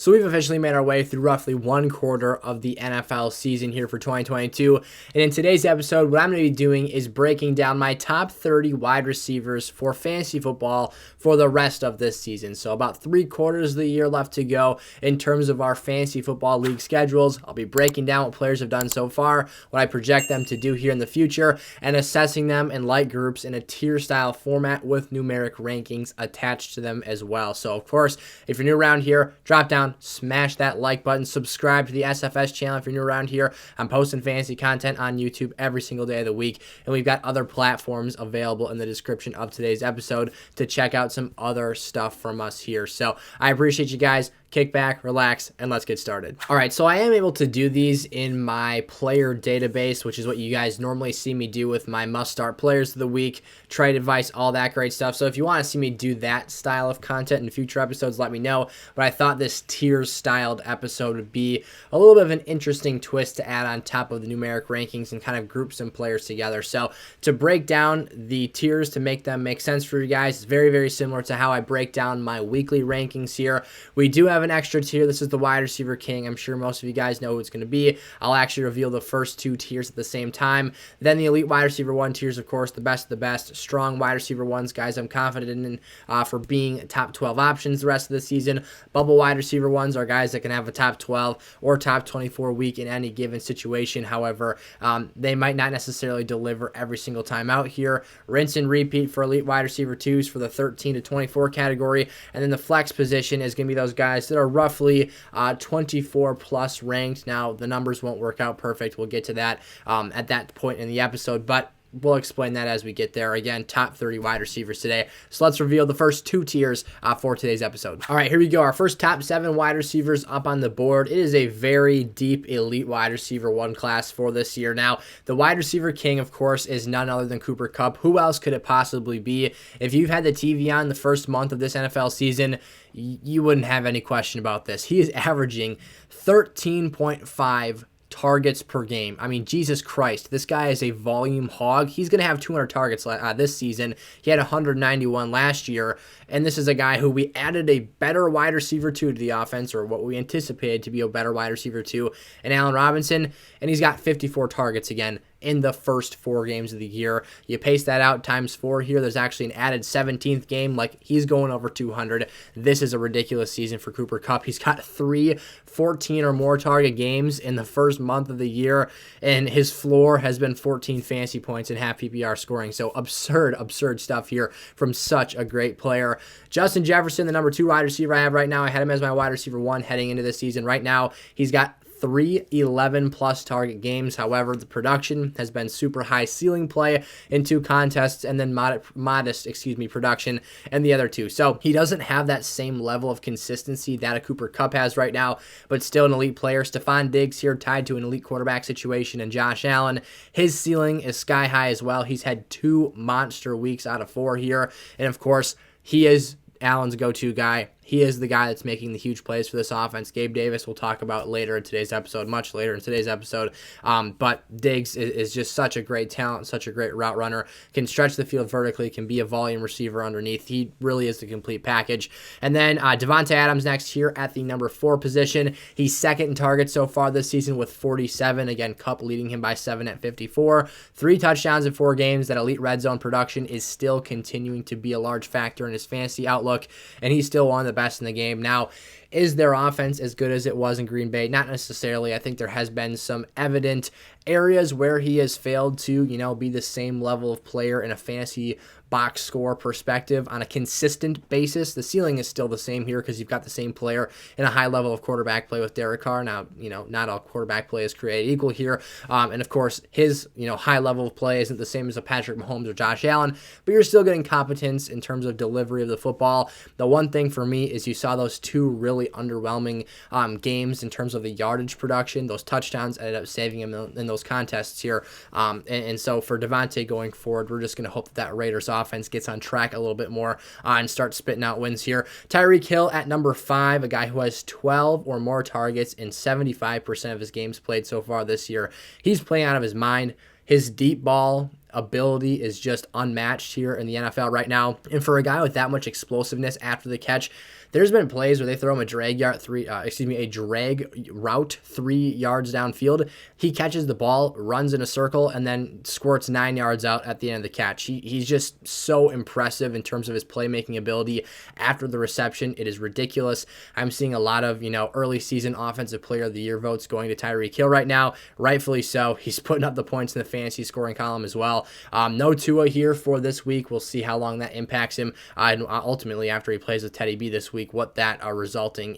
So we've officially made our way through roughly one quarter of the NFL season here for 2022. And in today's episode, what I'm going to be doing is breaking down my top 30 wide receivers for fantasy football for the rest of this season. So about 3/4 of the year left to go in terms of our fantasy football league schedules. I'll be breaking down what players have done so far, what I project them to do here in the future, and assessing them in light groups in a tier style format with numeric rankings attached to them as well. So of course, if you're new around here, drop down, smash that like button, subscribe to the SFS channel if you're new around here. I'm posting fantasy content on YouTube every single day of the week, and we've got other platforms available in the description of today's episode to check out some other stuff from us here. So I appreciate you guys. Kick back, relax, and let's get started. All right, so I am able to do these in my player database, which is what you guys normally see me do with my must-start players of the week, trade advice, all that great stuff. So if you want to see me do that style of content in future episodes, let me know. But I thought this tier-styled episode would be a little bit of an interesting twist to add on top of the numeric rankings and kind of group some players together. So to break down the tiers to make them make sense for you guys, it's very, very similar to how I break down my weekly rankings here. We do have an extra tier. This is the wide receiver king. I'm sure most of you guys know who it's going to be. I'll actually reveal the first two tiers at the same time. Then the elite wide receiver one tiers, of course, the best of the best. Strong wide receiver ones, guys I'm confident in for being top 12 options the rest of the season. Bubble wide receiver ones are guys that can have a top 12 or top 24 week in any given situation. However, they might not necessarily deliver every single time out here. Rinse and repeat for elite wide receiver twos for the 13 to 24 category. And then the flex position is going to be those guys that are roughly 24 plus ranked. Now, the numbers won't work out perfect. We'll get to that at that point in the episode, but we'll explain that as we get there. Again, top 30 wide receivers today. So let's reveal the first two tiers for today's episode. All right, here we go. Our first top 7 wide receivers up on the board. It is a very deep elite wide receiver one class for this year. Now, the wide receiver king, of course, is none other than Cooper Kupp. Who else could it possibly be? If you've had the TV on the first month of this NFL season, you wouldn't have any question about this. He is averaging 13.5 targets per game. I mean, Jesus Christ, this guy is a volume hog. He's going to have 200 targets this season. He had 191 last year, and this is a guy who we added a better wide receiver to the offense, or what we anticipated to be a better wide receiver to, and Allen Robinson, and he's got 54 targets again in the first 4 games of the year. You pace that out times 4 here. There's actually an added 17th game. Like, he's going over 200. This is a ridiculous season for Cooper Kupp. He's got 3 14 or more target games in the first month of the year, and his floor has been 14 fantasy points and half PPR scoring. So absurd stuff here from such a great player. Justin Jefferson, the number 2 wide receiver I have right now. I had him as my wide receiver 1 heading into this season. Right now, he's got 3 11-plus target games. However, the production has been super high ceiling play in 2 contests, and then modest production in the other 2. So he doesn't have that same level of consistency that a Cooper Kupp has right now, but still an elite player. Stephon Diggs here tied to an elite quarterback situation, and Josh Allen, his ceiling is sky high as well. He's had 2 monster weeks out of 4 here, and of course, he is Allen's go-to guy. He is the guy that's making the huge plays for this offense. Gabe Davis we'll talk about later in today's episode, much later in today's episode. But Diggs is just such a great talent, such a great route runner, can stretch the field vertically, can be a volume receiver underneath. He really is the complete package. And then Devontae Adams next here at the number 4 position. He's second in targets so far this season with 47. Again, Kupp leading him by 7 at 54. 3 touchdowns in 4 games. That elite red zone production is still continuing to be a large factor in his fantasy outlook, and he's still one of the best in the game. Now, is their offense as good as it was in Green Bay? Not necessarily. I think there has been some evident areas where he has failed to, be the same level of player in a fantasy box score perspective on a consistent basis. The ceiling is still the same here because you've got the same player in a high level of quarterback play with Derek Carr. Now, not all quarterback play is created equal here. And of course, his, high level of play isn't the same as a Patrick Mahomes or Josh Allen, but you're still getting competence in terms of delivery of the football. The one thing for me is you saw those 2 really underwhelming games in terms of the yardage production. Those touchdowns ended up saving him in those contests here. And so for Devontae going forward, we're just going to hope that Raiders offense gets on track a little bit more and starts spitting out wins here. Tyreek Hill at number 5, a guy who has 12 or more targets in 75% of his games played so far this year. He's playing out of his mind. His deep ball ability is just unmatched here in the NFL right now. And for a guy with that much explosiveness after the catch, there's been plays where they throw him a drag route 3 yards downfield. He catches the ball, runs in a circle, and then squirts 9 yards out at the end of the catch. He's just so impressive in terms of his playmaking ability after the reception. It is ridiculous. I'm seeing a lot of, early season offensive player of the year votes going to Tyreek Hill right now. Rightfully so. He's putting up the points in the fantasy scoring column as well. No Tua here for this week. We'll see how long that impacts him. And ultimately, after he plays with Teddy B this week, what that resulting,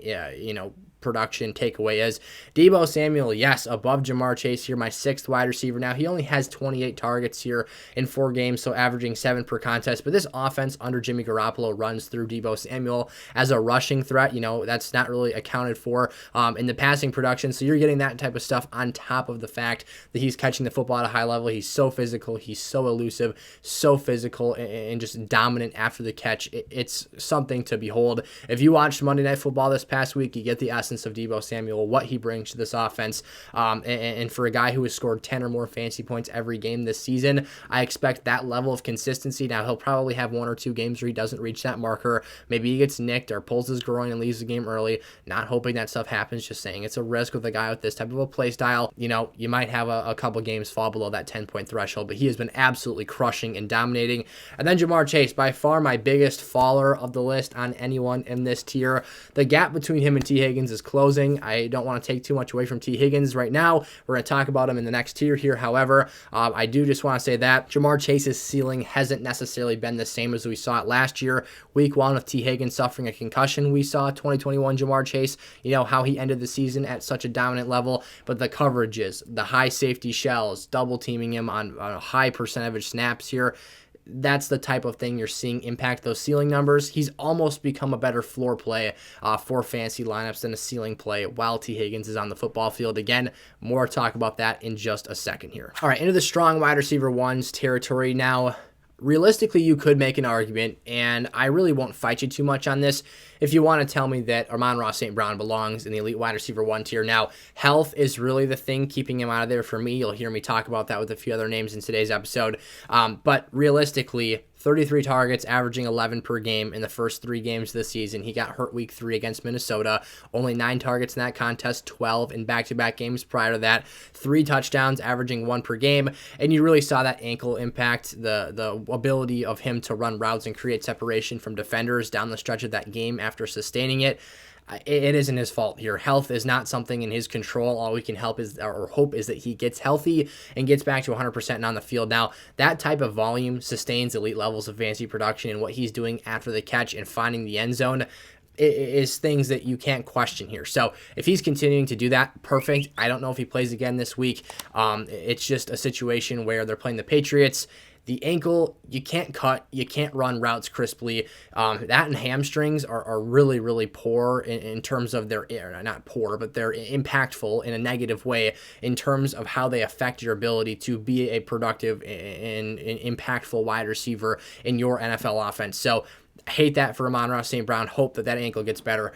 production takeaway is. Deebo Samuel, yes, above Jamar Chase here, my 6th wide receiver. Now, he only has 28 targets here in 4 games, so averaging 7 per contest, but this offense under Jimmy Garoppolo runs through Deebo Samuel as a rushing threat. That's not really accounted for in the passing production, so you're getting that type of stuff on top of the fact that he's catching the football at a high level. He's so physical, he's so elusive, so physical, and just dominant after the catch. It's something to behold. If you watched Monday Night Football this past week, you get the essence of Deebo Samuel, what he brings to this offense. And for a guy who has scored 10 or more fantasy points every game this season, I expect that level of consistency. Now, he'll probably have 1 or 2 games where he doesn't reach that marker. Maybe he gets nicked or pulls his groin and leaves the game early. Not hoping that stuff happens, just saying it's a risk with a guy with this type of a play style. You might have a couple games fall below that 10-point threshold, but he has been absolutely crushing and dominating. And then Jamar Chase, by far my biggest faller of the list on anyone in this tier. The gap between him and T. Higgins is closing. I don't want to take too much away from T. Higgins right now. We're going to talk about him in the next tier here. However, I do just want to say that Jamar Chase's ceiling hasn't necessarily been the same as we saw it last year. Week 1 with T. Higgins suffering a concussion, we saw 2021 Jamar Chase, how he ended the season at such a dominant level, but the coverages, the high safety shells, double teaming him on a high percentage snaps here, that's the type of thing you're seeing impact those ceiling numbers. He's almost become a better floor play for fantasy lineups than a ceiling play while T. Higgins is on the football field. Again, more talk about that in just a second here. All right, into the strong wide receiver ones territory now. Realistically, you could make an argument, and I really won't fight you too much on this, if you want to tell me that Amon-Ra St. Brown belongs in the elite wide receiver 1 tier. Now, health is really the thing keeping him out of there for me. You'll hear me talk about that with a few other names in today's episode. But realistically, 33 targets, averaging 11 per game in the first 3 games of the season. He got hurt week 3 against Minnesota. Only 9 targets in that contest, 12 in back-to-back games prior to that. 3 touchdowns, averaging 1 per game. And you really saw that ankle impact the ability of him to run routes and create separation from defenders down the stretch of that game after sustaining it. It isn't his fault here. Health is not something in his control. All we can hope is that he gets healthy and gets back to 100% and on the field. Now, that type of volume sustains elite levels of fantasy production, and what he's doing after the catch and finding the end zone is things that you can't question here. So if he's continuing to do that, perfect. I don't know if he plays again this week. It's just a situation where they're playing the Patriots. The ankle, you can't cut, you can't run routes crisply. That and hamstrings are really, really poor in terms of their, not poor, but they're impactful in a negative way in terms of how they affect your ability to be a productive and impactful wide receiver in your NFL offense. So I hate that for Amon-Ra St. Brown. Hope that ankle gets better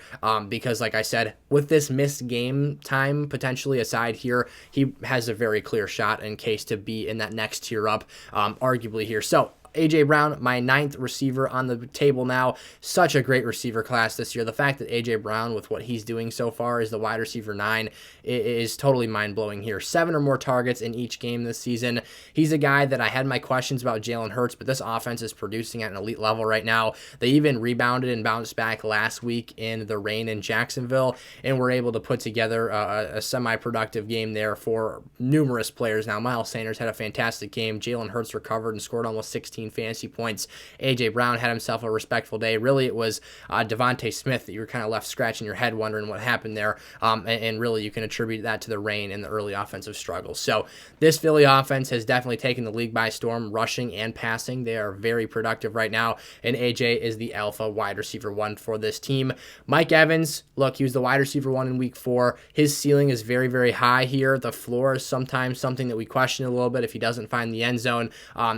because, like I said, with this missed game time potentially aside here, he has a very clear shot in case to be in that next tier up, arguably here. So A.J. Brown, my 9th receiver on the table now. Such a great receiver class this year. The fact that A.J. Brown, with what he's doing so far, is the wide receiver 9 is totally mind-blowing here. 7 or more targets in each game this season. He's a guy that I had my questions about Jalen Hurts, but this offense is producing at an elite level right now. They even rebounded and bounced back last week in the rain in Jacksonville and were able to put together a semi-productive game there for numerous players. Now, Miles Sanders had a fantastic game. Jalen Hurts recovered and scored almost 16 fantasy points. A.J. Brown had himself a respectful day. Really, it was Devontae Smith that you were kind of left scratching your head wondering what happened there, and really you can attribute that to the rain and the early offensive struggles. So this Philly offense has definitely taken the league by storm, rushing and passing. They are very productive right now, and A.J. is the alpha wide receiver 1 for this team. Mike Evans, look, he was the wide receiver 1 in week 4. His ceiling is very, very high here. The floor is sometimes something that we question a little bit if he doesn't find the end zone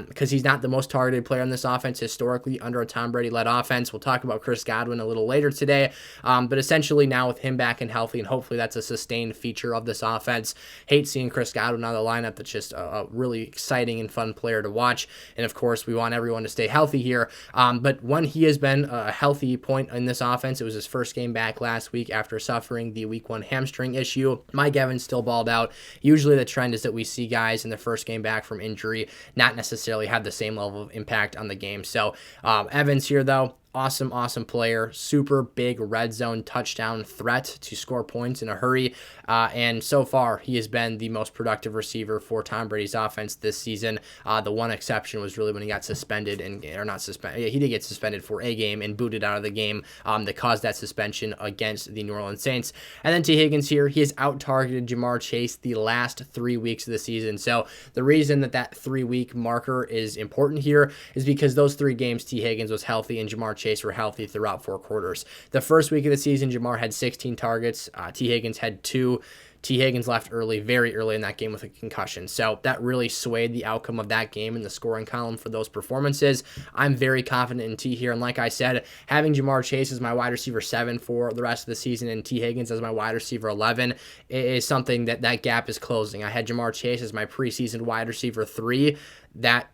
because he's not the most targeted player in this offense historically under a Tom Brady-led offense. We'll talk about Chris Godwin a little later today, but essentially now with him back and healthy, and hopefully that's a sustained feature of this offense. Hate seeing Chris Godwin out of the lineup. That's just a really exciting and fun player to watch, and of course we want everyone to stay healthy here, but when he has been a healthy point in this offense, it was his first game back last week after suffering the week 1 hamstring issue. Mike Evans still balled out. Usually the trend is that we see guys in their first game back from injury not necessarily have the same level of impact on the game. So Evans here, though, awesome player, super big red zone touchdown threat to score points in a hurry, and so far he has been the most productive receiver for Tom Brady's offense this season. The one exception was really when he got suspended, or not suspended, he did get suspended for a game and booted out of the game that caused that suspension against the New Orleans Saints. And then T. Higgins here, he has out-targeted Jamar Chase the last 3 weeks of the season. So the reason that 3-week marker is important here is because those 3 games T. Higgins was healthy and Jamar Chase were healthy throughout 4 quarters. The first week of the season, Jamar had 16 targets. T. Higgins had 2. T. Higgins left very early in that game with a concussion. So that really swayed the outcome of that game in the scoring column for those performances. I'm very confident in T here. And like I said, having Jamar Chase as my wide receiver 7 for the rest of the season and T. Higgins as my wide receiver 11 is something that gap is closing. I had Jamar Chase as my preseason wide receiver 3. That,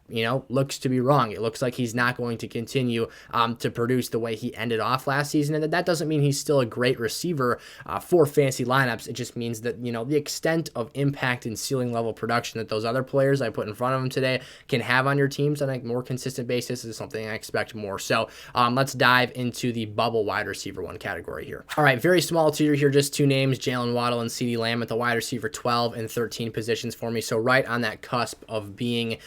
looks to be wrong. It looks like he's not going to continue to produce the way he ended off last season. And that doesn't mean he's still a great receiver for fantasy lineups. It just means that, the extent of impact and ceiling level production that those other players I put in front of him today can have on your teams on a more consistent basis is something I expect more. So let's dive into the bubble wide receiver 1 category here. All right, very small tier here, just 2 names, Jalen Waddle and CeeDee Lamb at the wide receiver 12 and 13 positions for me. So right on that cusp of being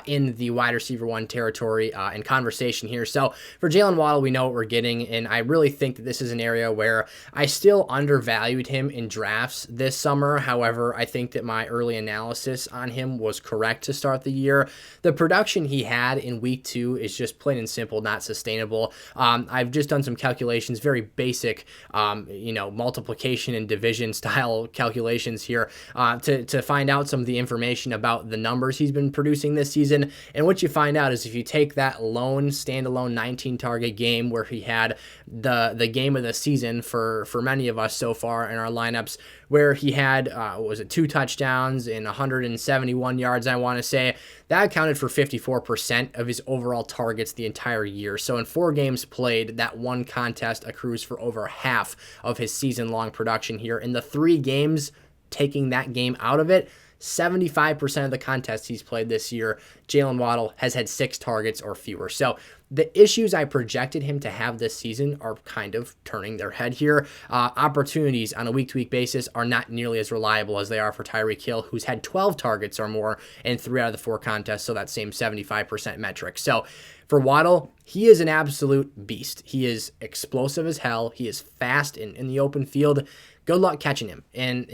in the wide receiver 1 territory and conversation here. So for Jalen Waddle, we know what we're getting, and I really think that this is an area where I still undervalued him in drafts this summer. However, I think that my early analysis on him was correct to start the year. The production he had in week 2 is just plain and simple not sustainable. I've just done some calculations, very basic, multiplication and division style calculations here to find out some of the information about the numbers he's been producing this season. And what you find out is if you take that standalone 19 target game where he had the game of the season for many of us so far in our lineups, where he had 2 touchdowns and 171 yards, I want to say, that accounted for 54% of his overall targets the entire year. So in 4 games played, that one contest accrues for over half of his season-long production here. In the 3 games, taking that game out of it, 75% of the contests he's played this year, Jalen Waddle has had 6 targets or fewer. So the issues I projected him to have this season are kind of turning their head here. Opportunities on a week-to-week basis are not nearly as reliable as they are for Tyreek Hill, who's had 12 targets or more in 3 out of the 4 contests, so that same 75% metric. So for Waddle, he is an absolute beast. He is explosive as hell. He is fast in the open field. Good luck catching him. And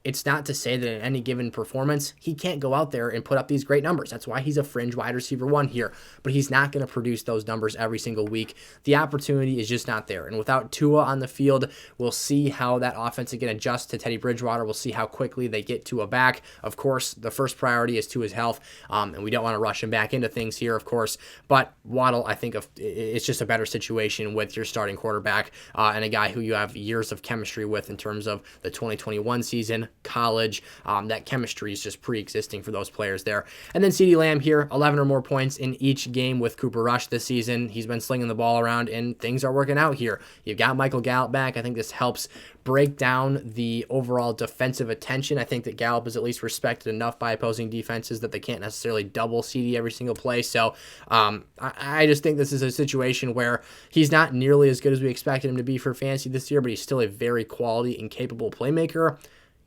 it's not to say that in any given performance, he can't go out there and put up these great numbers. That's why he's a fringe wide receiver 1 here. But he's not going to produce those numbers every single week. The opportunity is just not there. And without Tua on the field, we'll see how that offense again adjusts to Teddy Bridgewater. We'll see how quickly they get Tua back. Of course, the first priority is Tua's health. And we don't want to rush him back into things here, of course. But Waddle, I think it's just a better situation with your starting quarterback and a guy who you have years of chemistry with in terms of the 2021 season, college. That chemistry is just pre-existing for those players there. And then CeeDee Lamb here, 11 or more points in each game with Cooper Rush this season. He's been slinging the ball around, and things are working out here. You've got Michael Gallup back. I think this helps break down the overall defensive attention. I think that Gallup is at least respected enough by opposing defenses that they can't necessarily double CD every single play. So I just think this is a situation where he's not nearly as good as we expected him to be for fantasy this year, but he's still a very quality and capable playmaker.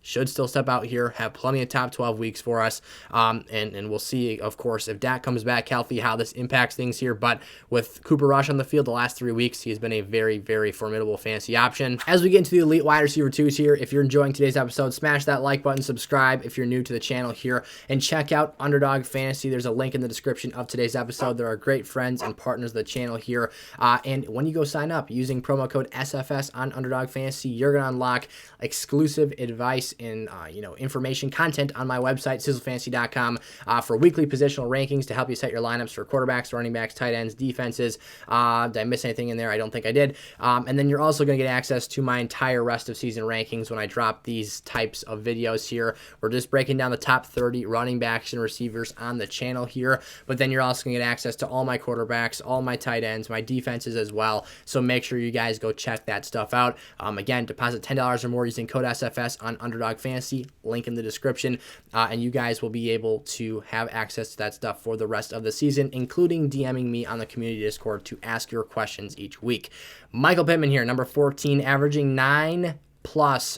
Should still step out here, have plenty of top 12 weeks for us, and we'll see, of course, if Dak comes back healthy, how this impacts things here. But with Cooper Rush on the field the last 3 weeks, he has been a very, very formidable fantasy option. As we get into the elite wide receiver 2s here, if you're enjoying today's episode, smash that like button, subscribe if you're new to the channel here, and check out Underdog Fantasy. There's a link in the description of today's episode. There are great friends and partners of the channel here, and when you go sign up using promo code SFS on Underdog Fantasy, you're going to unlock exclusive advice links and information content on my website, sizzlefantasy.com, for weekly positional rankings to help you set your lineups for quarterbacks, running backs, tight ends, defenses. Did I miss anything in there? I don't think I did. And then you're also going to get access to my entire rest of season rankings when I drop these types of videos here. We're just breaking down the top 30 running backs and receivers on the channel here, but then you're also going to get access to all my quarterbacks, all my tight ends, my defenses as well. So make sure you guys go check that stuff out. Again, deposit $10 or more using code SFS on Underdog Fantasy, link in the description, and you guys will be able to have access to that stuff for the rest of the season, including DMing me on the community Discord to ask your questions each week. Michael Pittman here, number 14, averaging 9+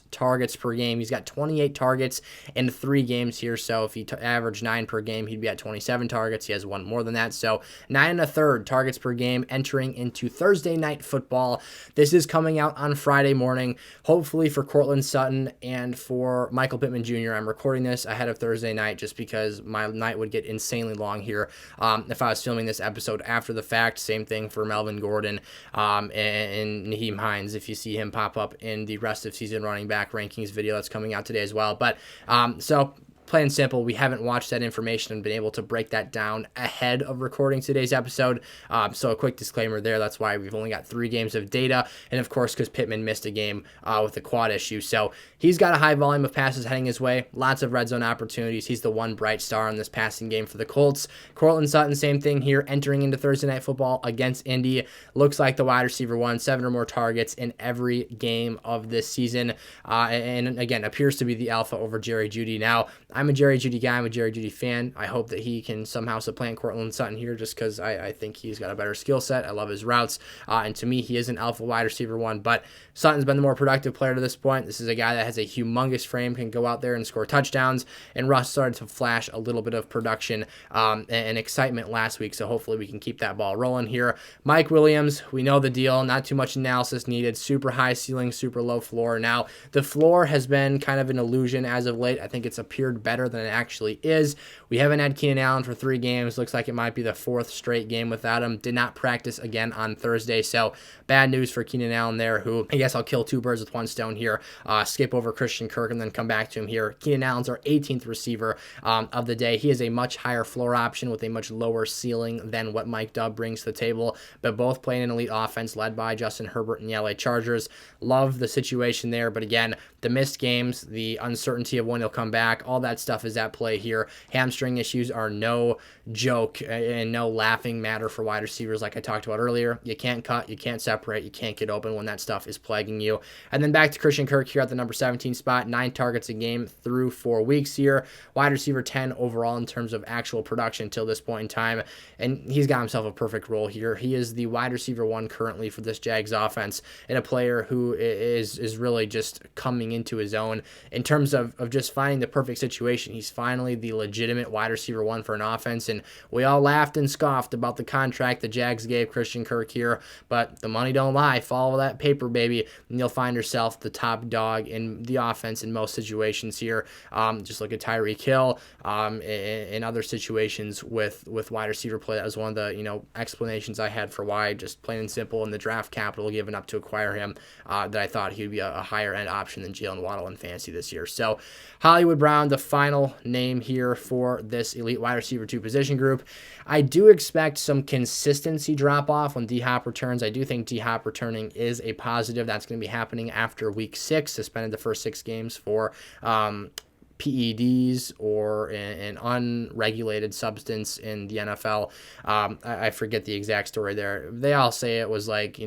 targets per game. He's got 28 targets in 3 games here, so if he averaged 9 per game, he'd be at 27 targets. He has one more than that, so 9 1/3 targets per game entering into Thursday Night Football. This is coming out on Friday morning, hopefully for Courtland Sutton and for Michael Pittman Jr. I'm recording this ahead of Thursday night just because my night would get insanely long here if I was filming this episode after the fact. Same thing for Melvin Gordon and Nyheim Hines, if you see him pop up in the rest of season running back rankings video that's coming out today as well. But so plain and simple, we haven't watched that information and been able to break that down ahead of recording today's episode. So a quick disclaimer there. That's why we've only got 3 games of data. And of course, because Pittman missed a game with the quad issue. So he's got a high volume of passes heading his way. Lots of red zone opportunities. He's the one bright star in this passing game for the Colts. Courtland Sutton, same thing here, entering into Thursday Night Football against Indy. Looks like the wide receiver won 7 or more targets in every game of this season. And again, appears to be the alpha over Jerry Jeudy. Now, I'm a Jerry Jeudy guy. I'm a Jerry Jeudy fan. I hope that he can somehow supplant Courtland Sutton here just because I think he's got a better skill set. I love his routes. And to me, he is an alpha wide receiver 1. But Sutton's been the more productive player to this point. This is a guy that has a humongous frame, can go out there and score touchdowns. And Russ started to flash a little bit of production and excitement last week. So hopefully we can keep that ball rolling here. Mike Williams, we know the deal. Not too much analysis needed. Super high ceiling, super low floor. Now, the floor has been kind of an illusion as of late. I think it's appeared better than it actually is. We haven't had Keenan Allen for 3 games. Looks like it might be the 4th straight game without him. Did not practice again on Thursday, so bad news for Keenan Allen there, who I guess I'll kill 2 birds with 1 stone here. Skip over Christian Kirk and then come back to him here. Keenan Allen's our 18th receiver of the day. He is a much higher floor option with a much lower ceiling than what Mike Dubb brings to the table, but both playing an elite offense led by Justin Herbert and the LA Chargers. Love the situation there, but again, the missed games, the uncertainty of when he'll come back, all that stuff is at play here. Hamstring issues are no joke and no laughing matter for wide receivers like I talked about earlier. You can't cut, you can't separate, you can't get open when that stuff is plaguing you. And then back to Christian Kirk here at the number 17 spot, 9 targets a game through 4 weeks here. Wide receiver 10 overall in terms of actual production until this point in time. And he's got himself a perfect role here. He is the wide receiver 1 currently for this Jags offense, and a player who is really just coming into his own in terms of just finding the perfect situation. He's finally the legitimate wide receiver 1 for an offense, and we all laughed and scoffed about the contract the Jags gave Christian Kirk here, but the money don't lie. Follow that paper, baby, and you'll find yourself the top dog in the offense in most situations here. Just look at Tyreek Hill in other situations with wide receiver play. That was one of the explanations I had for why, just plain and simple, in the draft capital given up to acquire him, that I thought he would be a higher end option than Jalen Waddle in fantasy this year. So Hollywood Brown, the final name here for this elite wide receiver 2 position group. I do expect some consistency drop off when D-Hop returns. I do think D-Hop returning is a positive. That's going to be happening after week 6, suspended the first 6 games for PEDs or an unregulated substance in the NFL. I forget the exact story there. They all say it was like,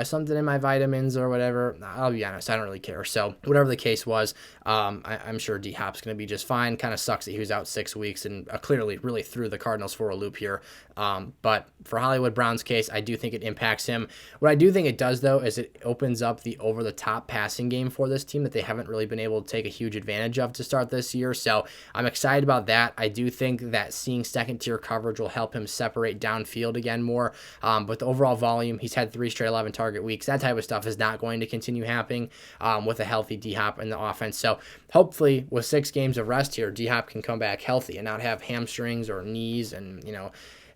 something in my vitamins or whatever. I'll be honest, I don't really care. So whatever the case was, I'm sure D-Hop's going to be just fine. Kind of sucks that he was out 6 weeks and clearly really threw the Cardinals for a loop here. But for Hollywood Brown's case, I do think it impacts him. What I do think it does, though, is it opens up the over-the-top passing game for this team that they haven't really been able to take a huge advantage of to start this year. So I'm excited about that. I do think that seeing second-tier coverage will help him separate downfield again more. But the overall volume, he's had 3 straight 11 target weeks. That type of stuff is not going to continue happening with a healthy D-Hop in the offense. So hopefully with 6 games of rest here, D-Hop can come back healthy and not have hamstrings or knees and,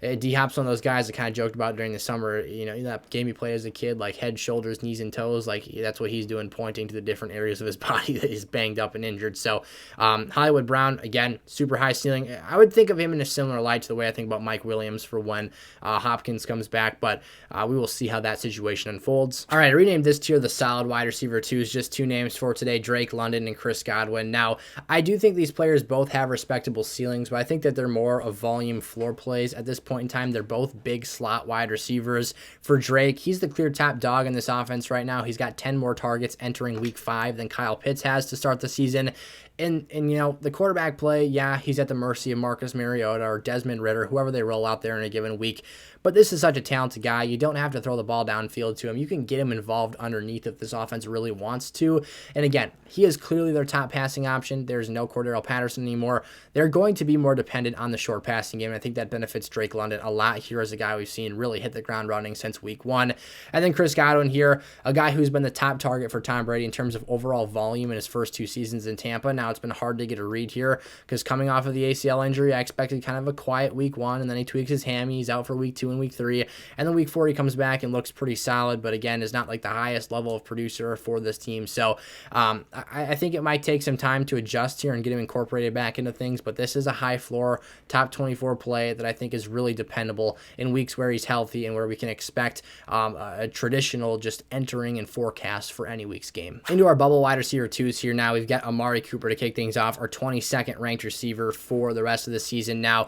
D-Hop's one of those guys that kind of joked about during the summer, that game he played as a kid, like head, shoulders, knees, and toes, like that's what he's doing, pointing to the different areas of his body that is banged up and injured. So Hollywood Brown, again, super high ceiling. I would think of him in a similar light to the way I think about Mike Williams for when Hopkins comes back, but we will see how that situation unfolds. All right, I renamed this tier the solid wide receiver twos, just two names for today, Drake London and Chris Godwin. Now, I do think these players both have respectable ceilings, but I think that they're more of volume floor plays at this point in time. They're both big slot wide receivers. For Drake, he's the clear top dog in this offense right now. He's got 10 more targets entering week 5 than Kyle Pitts has to start the season. And the quarterback play, yeah, he's at the mercy of Marcus Mariota or Desmond Ridder, whoever they roll out there in a given week. But this is such a talented guy. You don't have to throw the ball downfield to him. You can get him involved underneath if this offense really wants to. And again, he is clearly their top passing option. There's no Cordero Patterson anymore. They're going to be more dependent on the short passing game. And I think that benefits Drake London a lot here as a guy we've seen really hit the ground running since week 1. And then Chris Godwin here, a guy who's been the top target for Tom Brady in terms of overall volume in his first 2 seasons in Tampa. Now it's been hard to get a read here because coming off of the ACL injury, I expected kind of a quiet week 1, and then he tweaks his hammy. He's out for week 2 and week 3. And then week 4, he comes back and looks pretty solid, but again, is not like the highest level of producer for this team. So I think it might take some time to adjust here and get him incorporated back into things, but this is a high floor, top 24 play that I think is really dependable in weeks where he's healthy and where we can expect a traditional just entering and forecast for any week's game. Into our bubble wide receiver twos here now, we've got Amari Cooper to kick things off, our 22nd ranked receiver for the rest of the season. Now,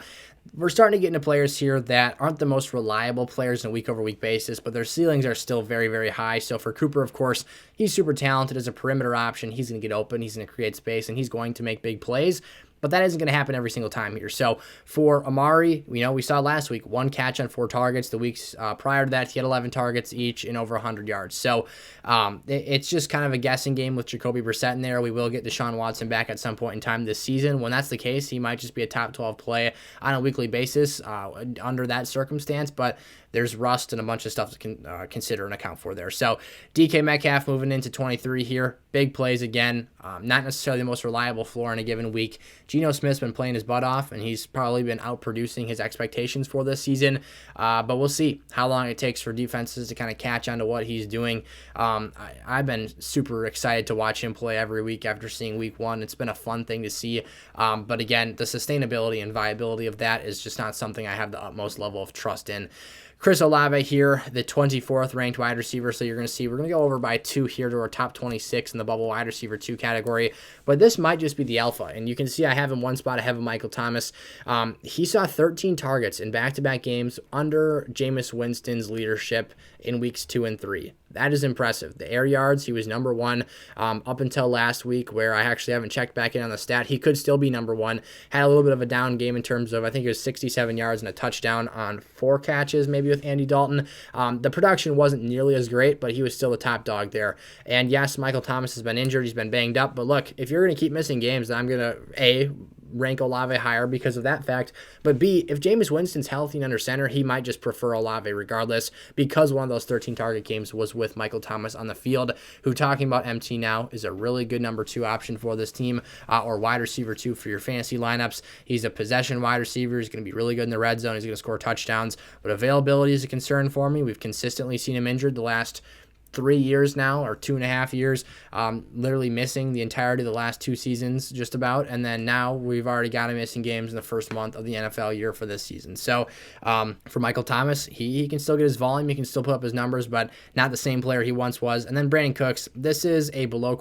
we're starting to get into players here that aren't the most reliable players on a week-over-week basis, but their ceilings are still very, very high. So for Cooper, of course, he's super talented as a perimeter option. He's going to get open, he's going to create space, and he's going to make big plays. But that isn't going to happen every single time here. So for Amari, we saw last week 1 catch on 4 targets. The weeks prior to that, he had 11 targets each and over 100 yards. So it's just kind of a guessing game with Jacoby Brissett in there. We will get Deshaun Watson back at some point in time this season. When that's the case, he might just be a top 12 play on a weekly basis under that circumstance. But there's rust and a bunch of stuff to consider and account for there. So DK Metcalf moving into 23 here. Big plays again. Not necessarily the most reliable floor in a given week. Geno Smith's been playing his butt off, and he's probably been outproducing his expectations for this season. But we'll see how long it takes for defenses to kind of catch on to what he's doing. I've been super excited to watch him play every week after seeing week 1. It's been a fun thing to see. But again, the sustainability and viability of that is just not something I have the utmost level of trust in. Chris Olave here, the 24th ranked wide receiver. So you're going to see we're going to go over by 2 here to our top 26 in the bubble wide receiver 2 category. But this might just be the alpha. And you can see I have him 1 spot ahead of Michael Thomas. He saw 13 targets in back-to-back games under Jameis Winston's leadership in weeks 2 and 3. That is impressive. The air yards, he was number 1 up until last week, where I actually haven't checked back in on the stat. He could still be number 1. Had a little bit of a down game in terms of, I think it was 67 yards and a touchdown on 4 catches, maybe with Andy Dalton. The production wasn't nearly as great, but he was still the top dog there. And yes, Michael Thomas has been injured. He's been banged up. But look, if you're going to keep missing games, then I'm going to, A, rank Olave higher because of that fact. But B, if Jameis Winston's healthy and under center, he might just prefer Olave regardless, because one of those 13 target games was with Michael Thomas on the field, who, talking about MT now, is a really good number 2 option for this team, or wide receiver 2 for your fantasy lineups. He's a possession wide receiver. He's going to be really good in the red zone. He's going to score touchdowns, but availability is a concern for me. We've consistently seen him injured the last 3 years now, or 2.5 years, literally missing the entirety of the last 2 seasons just about, and then now we've already got him missing games in the first month of the NFL year for this season. So for Michael Thomas, he can still get his volume, he can still put up his numbers, but not the same player he once was. And then Brandon Cooks, this is a below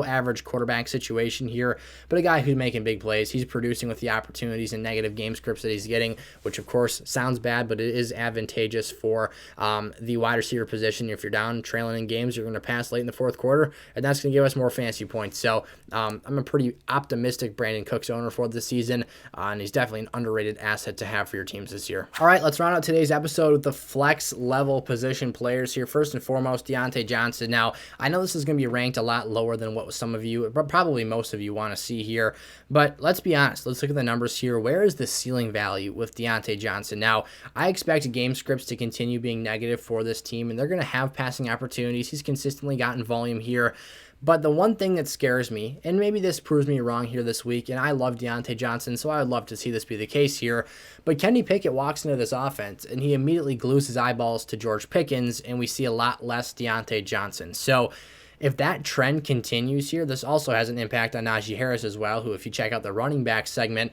average quarterback situation here, but a guy who's making big plays. He's producing with the opportunities and negative game scripts that he's getting, which of course sounds bad, but it is advantageous for the wide receiver position. If you're down trailing in games, you're going to pass late in the fourth quarter, and that's going to give us more fantasy points. So I'm a pretty optimistic Brandon Cooks owner for this season, and he's definitely an underrated asset to have for your teams this year. All right, let's round out today's episode with the flex level position players here. First and foremost, Deontay Johnson. Now, I know this is going to be ranked a lot lower than what some of you, but probably most of you, want to see here, but let's be honest. Let's look at the numbers here. Where is the ceiling value with Deontay Johnson? Now, I expect game scripts to continue being negative for this team, and they're going to have passing opportunities. He's consistently gotten volume here, But the one thing that scares me, and maybe this proves me wrong here this week, and I love Deontay Johnson, so I would love to see this be the case here, but Kenny Pickett walks into this offense, and he immediately glues his eyeballs to George Pickens, and we see a lot less Deontay Johnson. So if that trend continues here, this also has an impact on Najee Harris as well, who, if you check out the running back segment,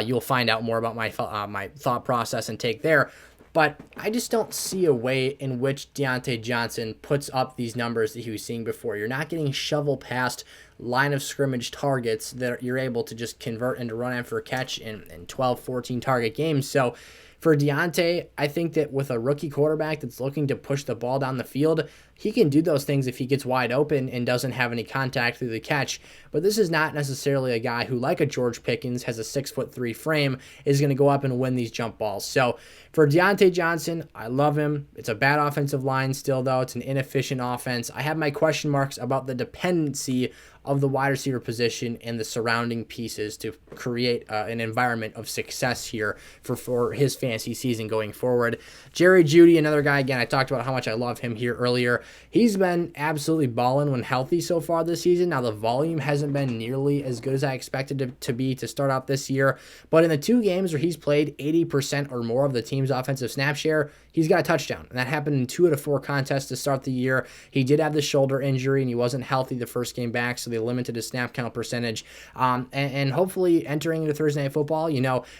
you'll find out more about my thought process and take there. But I just don't see a way in which Deontay Johnson puts up these numbers that he was seeing before. You're not getting shovel past line of scrimmage targets that you're able to just convert into run after a catch in 12, 14 target games. So for Deontay, I think that with a rookie quarterback that's looking to push the ball down the field, he can do those things if he gets wide open and doesn't have any contact through the catch. But this is not necessarily a guy who, like a George Pickens, has a 6'3" frame, is going to go up and win these jump balls. So for Deontay Johnson, I love him. It's a bad offensive line still, though. It's an inefficient offense. I have my question marks about the dependency of the wide receiver position and the surrounding pieces to create an environment of success here for his fantasy season going forward. Jerry Jeudy, another guy, again, I talked about how much I love him here earlier. He's been absolutely balling when healthy so far this season. Now, the volume hasn't been nearly as good as I expected it to be to start out this year, but in the 2 games where he's played 80% or more of the team's offensive snap share, he's got a touchdown, and that happened in 2 out of 4 contests to start the year. He did have the shoulder injury, and he wasn't healthy the first game back, so they limited his snap count percentage. And hopefully entering into Thursday Night Football,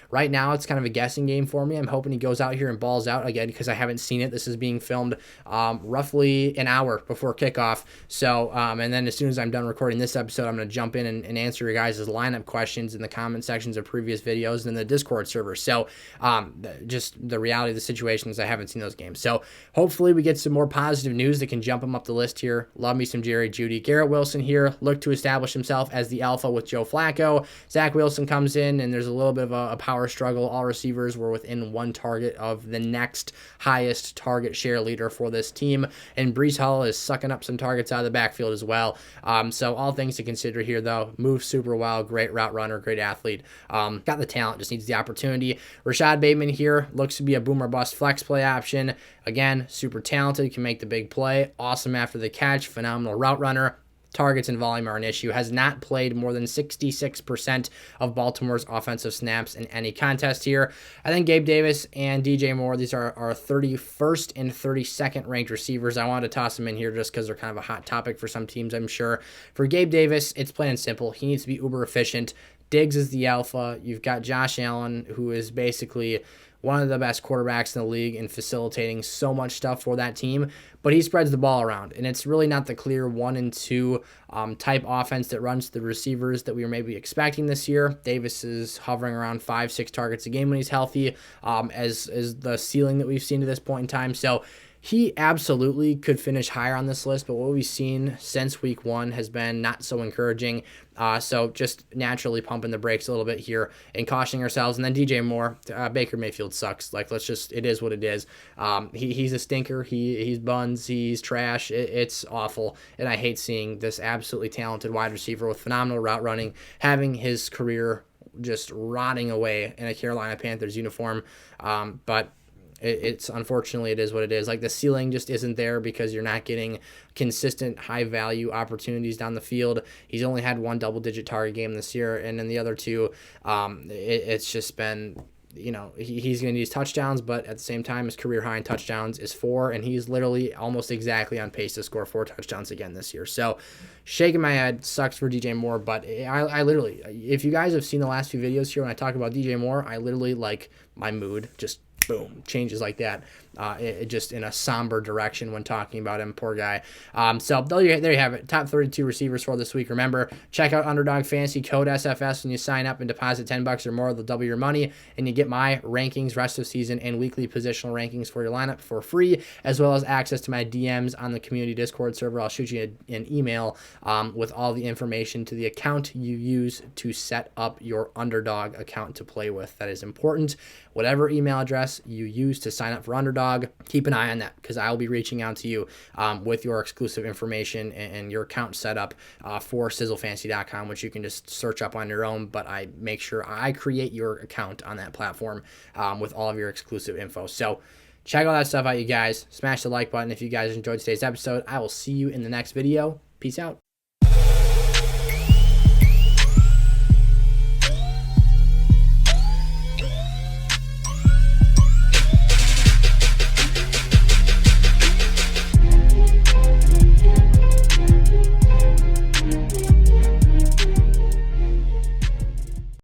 right now it's kind of a guessing game for me. I'm hoping he goes out here and balls out again because I haven't seen it. This is being filmed roughly an hour before kickoff. So, and then as soon as I'm done recording this episode, I'm going to jump in and answer your guys' lineup questions in the comment sections of previous videos and in the Discord server. So, just the reality of the situation is I haven't seen those games. So hopefully we get some more positive news that can jump him up the list here. Love me some Jerry Jeudy. Garrett Wilson here looked to establish himself as the alpha with Joe Flacco. Zach Wilson comes in, and there's a little bit of a power struggle. All receivers were within 1 target of the next highest target share leader for this team, and Breece Hall is sucking up some targets out of the backfield as well. So all things to consider here, though. Moves super well, great route runner, great athlete. Got the talent, just needs the opportunity. Rashad Bateman here looks to be a boomer bust flex play option. Again, super talented, can make the big play. Awesome after the catch, phenomenal route runner. Targets and volume are an issue. Has not played more than 66% of Baltimore's offensive snaps in any contest here. I think Gabe Davis and DJ Moore, these are our 31st and 32nd ranked receivers. I wanted to toss them in here just because they're kind of a hot topic for some teams, I'm sure. For Gabe Davis, it's plain and simple. He needs to be uber efficient. Diggs is the alpha. You've got Josh Allen, who is basically one of the best quarterbacks in the league and facilitating so much stuff for that team, but he spreads the ball around, and it's really not the clear 1 and 2 type offense that runs the receivers that we were maybe expecting this year. Davis is hovering around 5-6 targets a game when he's healthy, as the ceiling that we've seen to this point in time. So he absolutely could finish higher on this list, but what we've seen since week 1 has been not so encouraging. So just naturally pumping the brakes a little bit here and cautioning ourselves. And then DJ Moore, Baker Mayfield sucks. Like, it is what it is. He's a stinker. He's buns. He's trash. It's awful. And I hate seeing this absolutely talented wide receiver with phenomenal route running having his career just rotting away in a Carolina Panthers uniform. But it's unfortunately, it is what it is. Like, the ceiling just isn't there because you're not getting consistent high value opportunities down the field. He's only had 1 double-digit target game this year, and in the other 2, it's just been, he's going to need touchdowns, but at the same time, his career high in touchdowns is 4, and he's literally almost exactly on pace to score 4 touchdowns again this year. So, shaking my head, sucks for DJ Moore, but I literally, if you guys have seen the last few videos here when I talk about DJ Moore, I literally, like, my mood just boom, changes like that. It just in a somber direction when talking about him, poor guy. So there you have it. Top 32 receivers for this week. Remember, check out Underdog Fantasy, code SFS when you sign up and deposit $10 or more. They'll double your money, and you get my rankings, rest of season, and weekly positional rankings for your lineup for free, as well as access to my DMs on the community Discord server. I'll shoot you an email with all the information to the account you use to set up your Underdog account to play with. That is important. Whatever email address you use to sign up for Underdog, keep an eye on that because I will be reaching out to you with your exclusive information and your account set up for sizzlefantasy.com, which you can just search up on your own, but I make sure I create your account on that platform with all of your exclusive info. So check all that stuff out, you guys. Smash the like button if you guys enjoyed today's episode. I will see you in the next video. Peace out.